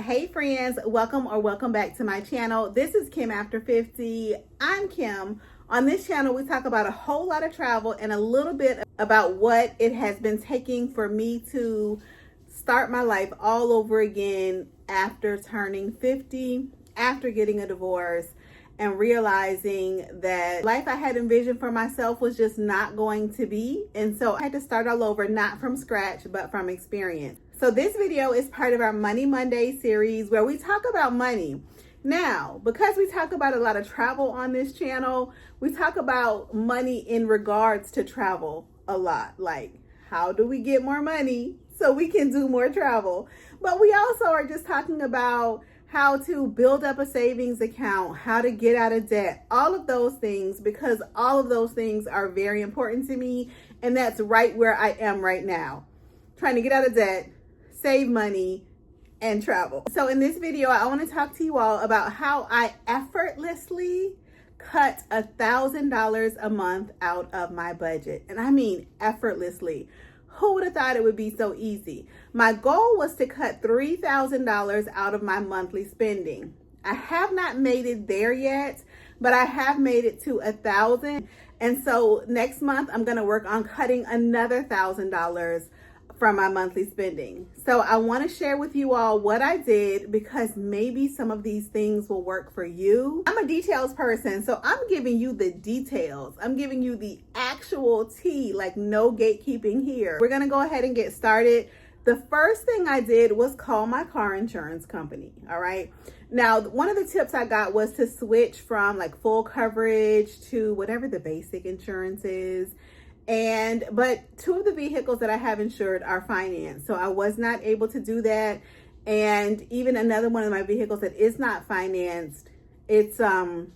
Hey friends, welcome back to my channel. This is Kim After 50. I'm Kim. On this channel, we talk about a whole lot of travel and a little bit about what it has been taking for me to start my life all over again after turning 50, after getting a divorce, and realizing that life I had envisioned for myself was just not going to be. And so I had to start all over, not from scratch, but from experience. So this video is part of our Money Monday series where we talk about money. Now, because we talk about a lot of travel on this channel, we talk about money in regards to travel a lot. Like, how do we get more money so we can do more travel? But we also are just talking about how to build up a savings account, how to get out of debt, all of those things, because all of those things are very important to me. And that's right where I am right now, trying to get out of debt, save money, and travel. So in this video, I want to talk to you all about how I effortlessly cut $1,000 a month out of my budget. And I mean effortlessly. Who would have thought it would be so easy? My goal was to cut $3,000 out of my monthly spending. I have not made it there yet, but I have made it to $1,000. And so next month, I'm going to work on cutting another $1,000 from my monthly spending. So I want to share with you all what I did, because maybe some of these things will work for you. I'm a details person, so I'm giving you the details. I'm giving you the actual tea, like no gatekeeping here. We're going to go ahead and get started. The first thing I did was call my car insurance company. All right. Now, one of the tips I got was to switch from like full coverage to whatever the basic insurance is. But two of the vehicles that I have insured are financed, so I was not able to do that. And even another one of my vehicles that is not financed, it's not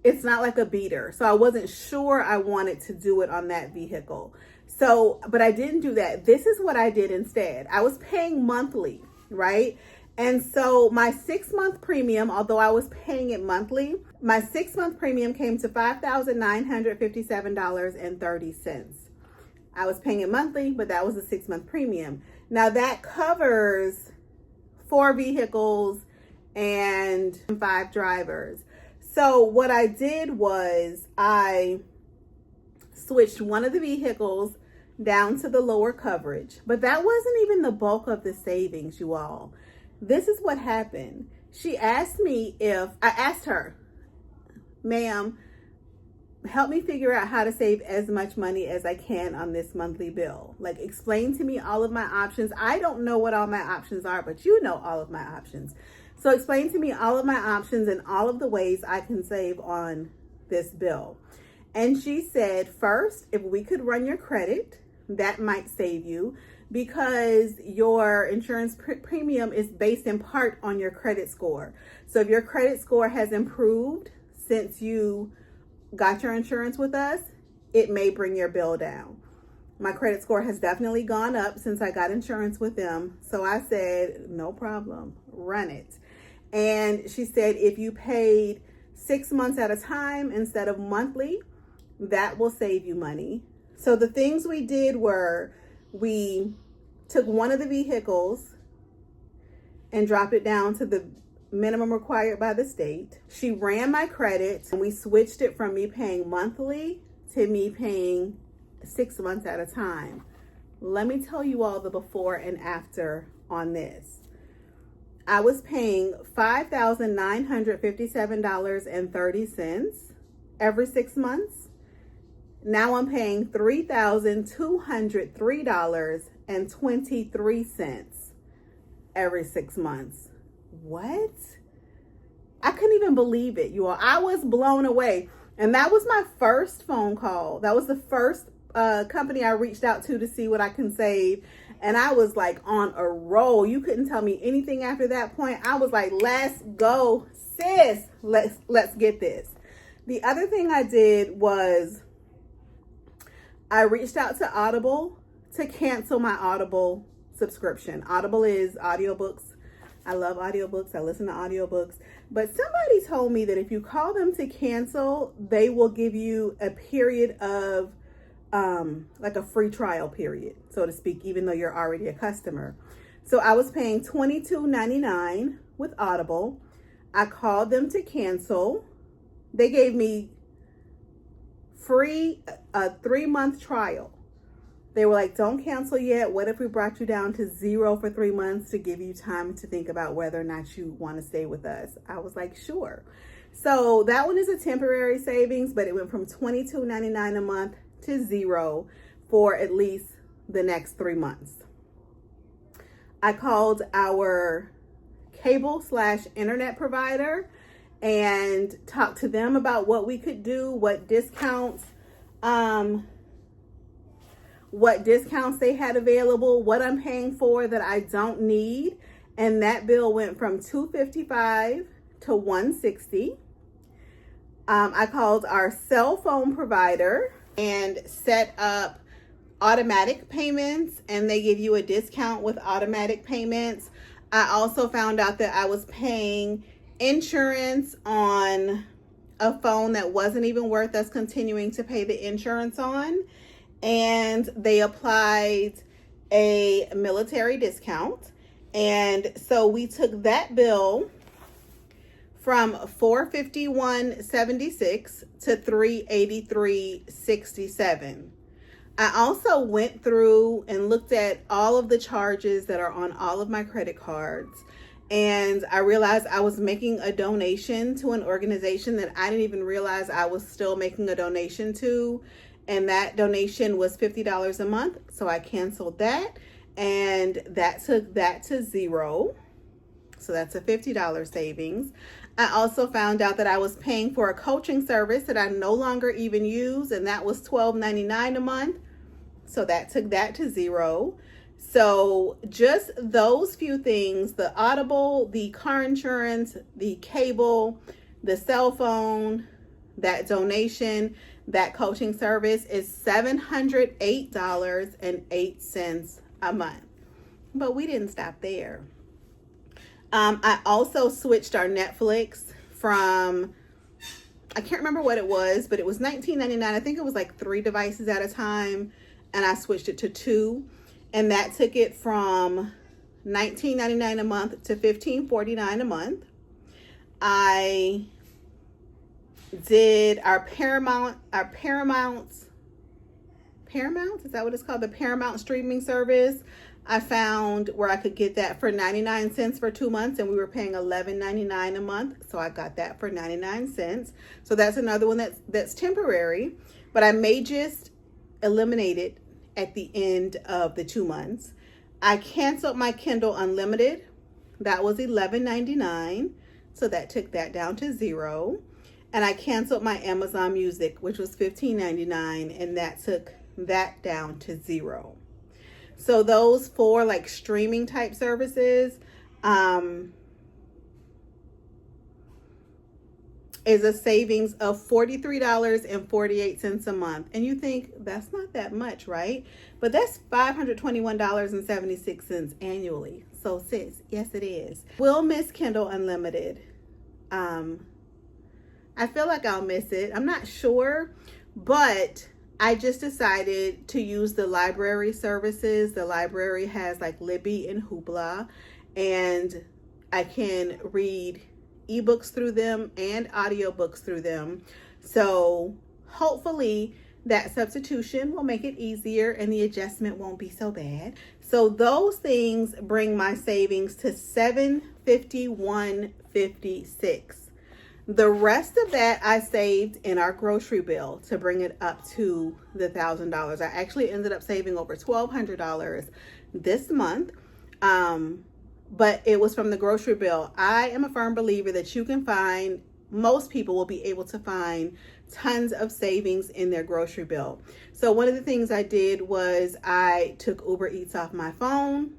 like a beater, so I wasn't sure I wanted to do it on that vehicle. So, but I didn't do that. This is what I did instead. I was paying monthly, right? And so my 6-month premium, although I was paying it monthly, my 6-month premium came to $5,957.30. I was paying it monthly, but that was a 6-month premium. Now that covers 4 vehicles and 5 drivers. So what I did was I switched one of the vehicles down to the lower coverage, but that wasn't even the bulk of the savings, you all. This is what happened. She asked me I asked her, ma'am, help me figure out how to save as much money as I can on this monthly bill. Like, explain to me all of my options. I don't know what all my options are, but you know all of my options. So explain to me all of my options and all of the ways I can save on this bill. And she said, first, if we could run your credit, that might save you, because your insurance premium is based in part on your credit score. So if your credit score has improved since you got your insurance with us, it may bring your bill down. My credit score has definitely gone up since I got insurance with them. So I said, no problem, run it. And she said, if you paid 6 months at a time instead of monthly, that will save you money. So the things we did were, we took one of the vehicles and dropped it down to the minimum required by the state. She ran my credit, and we switched it from me paying monthly to me paying 6 months at a time. Let me tell you all the before and after on this. I was paying $5,957.30 every 6 months. Now I'm paying $3,203.23 every 6 months. What? I couldn't even believe it, you all. I was blown away. And that was my first phone call. That was the first company I reached out to see what I can save. And I was like on a roll. You couldn't tell me anything after that point. I was like, let's go, sis. Let's get this. The other thing I did was I reached out to Audible to cancel my Audible subscription. Audible is audiobooks. I love audiobooks. I listen to audiobooks. But somebody told me that if you call them to cancel, they will give you a period of like a free trial period, so to speak, even though you're already a customer. So I was paying $22.99 with Audible. I called them to cancel. They gave me free a 3-month trial. They were like, don't cancel yet. What if we brought you down to 0 for 3 months to give you time to think about whether or not you want to stay with us? I was like, sure. So that one is a temporary savings, but it went from $22.99 a month to 0 for at least the next 3 months. I called our cable/internet provider and talked to them about what we could do, what discounts they had available, what I'm paying for that I don't need. And that bill went from $255 to $160. I called our cell phone provider and set up automatic payments, and they give you a discount with automatic payments. I also found out that I was paying insurance on a phone that wasn't even worth us continuing to pay the insurance on, and they applied a military discount. And so we took that bill from $451.76 to $383.67. I also went through and looked at all of the charges that are on all of my credit cards, and I realized I was making a donation to an organization that I didn't even realize I was still making a donation to, and that donation was $50 a month. So I canceled that, and that took that to 0. So that's a $50 savings. I also found out that I was paying for a coaching service that I no longer even use, and that was $12.99 a month. So that took that to 0. So just those few things, the Audible, the car insurance, the cable, the cell phone, that donation, that coaching service is $708.08 a month. But we didn't stop there. I also switched our Netflix from, I can't remember what it was, but it was $19.99. I think it was like 3 devices at a time, and I switched it to 2, and that took it from $19.99 a month to $15.49 a month. I did our Paramount, is that what it's called? The Paramount streaming service. I found where I could get that for 99 cents for 2 months, and we were paying $11.99 a month. So I got that for 99 cents. So that's another one that's temporary, but I may just eliminate it at the end of the 2 months. I canceled my Kindle Unlimited. That was $11.99. So that took that down to 0. And I canceled my Amazon Music, which was $15.99, and that took that down to 0. So those 4 like streaming type services is a savings of $43.48 a month. And you think that's not that much, right? But that's $521.76 annually. So sis, yes it is. We'll miss Kindle Unlimited. I feel like I'll miss it. I'm not sure, but I just decided to use the library services. The library has like Libby and Hoopla, and I can read ebooks through them and audiobooks through them. So hopefully that substitution will make it easier and the adjustment won't be so bad. So those things bring my savings to $751.56. The rest of that I saved in our grocery bill to bring it up to the $1,000. I actually ended up saving over $1,200 this month, but it was from the grocery bill. I am a firm believer that you can find, most people will be able to find tons of savings in their grocery bill. So one of the things I did was I took Uber Eats off my phone,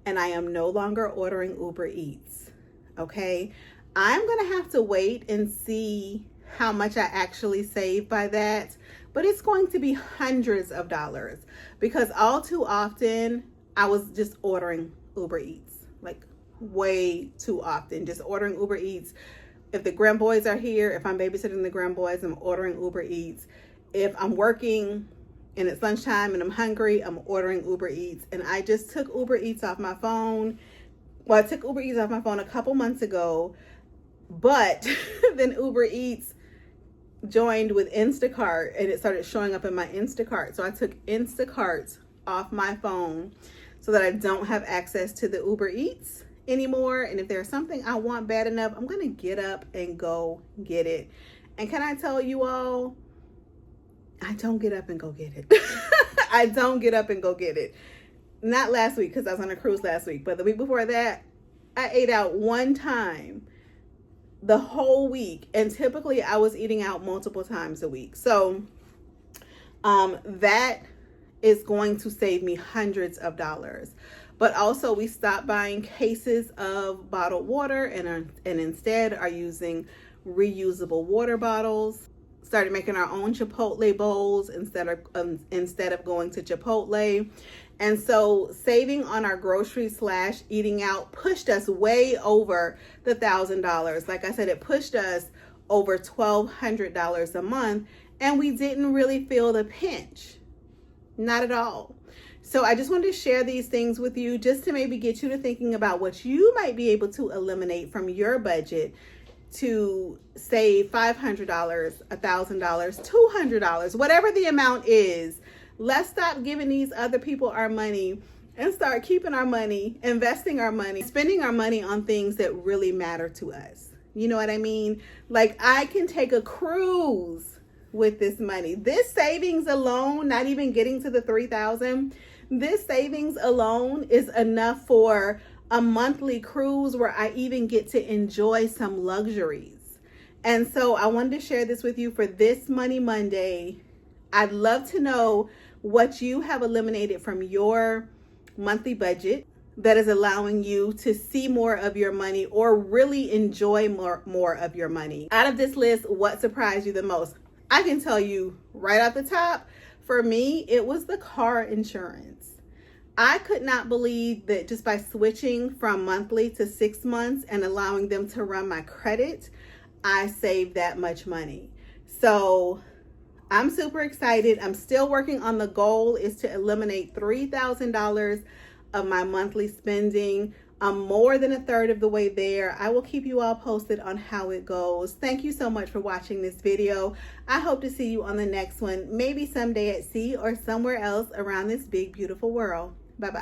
and I am no longer ordering Uber Eats, okay? I'm going to have to wait and see how much I actually save by that, but it's going to be hundreds of dollars because all too often I was just ordering Uber Eats, like way too often, just ordering Uber Eats. If the Grand Boys are here, if I'm babysitting the Grand Boys, I'm ordering Uber Eats. If I'm working and it's lunchtime and I'm hungry, I'm ordering Uber Eats. And I just took Uber Eats off my phone. Well, I took Uber Eats off my phone a couple months ago, but then Uber Eats joined with Instacart and it started showing up in my Instacart. So I took Instacart off my phone so that I don't have access to the Uber Eats anymore. And if there's something I want bad enough, I'm going to get up and go get it. And can I tell you all, I don't get up and go get it. I don't get up and go get it. Not last week because I was on a cruise last week, but the week before that, I ate out one time the whole week, and typically I was eating out multiple times a week. So that is going to save me hundreds of dollars. But also we stopped buying cases of bottled water and instead are using reusable water bottles. Started making our own Chipotle bowls instead of going to Chipotle. And so saving on our groceries / eating out pushed us way over the $1,000. Like I said, it pushed us over $1,200 a month, and we didn't really feel the pinch. Not at all. So I just wanted to share these things with you just to maybe get you to thinking about what you might be able to eliminate from your budget to save $500, $1,000, $200, whatever the amount is. Let's stop giving these other people our money and start keeping our money, investing our money, spending our money on things that really matter to us. You know what I mean? Like, I can take a cruise with this money. This savings alone, not even getting to the $3,000, this savings alone is enough for a monthly cruise where I even get to enjoy some luxuries. And so I wanted to share this with you for this Money Monday. I'd love to know what you have eliminated from your monthly budget that is allowing you to see more of your money or really enjoy more of your money. Out of this list, what surprised you the most? I can tell you right off the top, for me, it was the car insurance. I could not believe that just by switching from monthly to 6 months and allowing them to run my credit, I saved that much money. So I'm super excited. I'm still working on the goal is to eliminate $3,000 of my monthly spending. I'm more than a third of the way there. I will keep you all posted on how it goes. Thank you so much for watching this video. I hope to see you on the next one, maybe someday at sea or somewhere else around this big, beautiful world.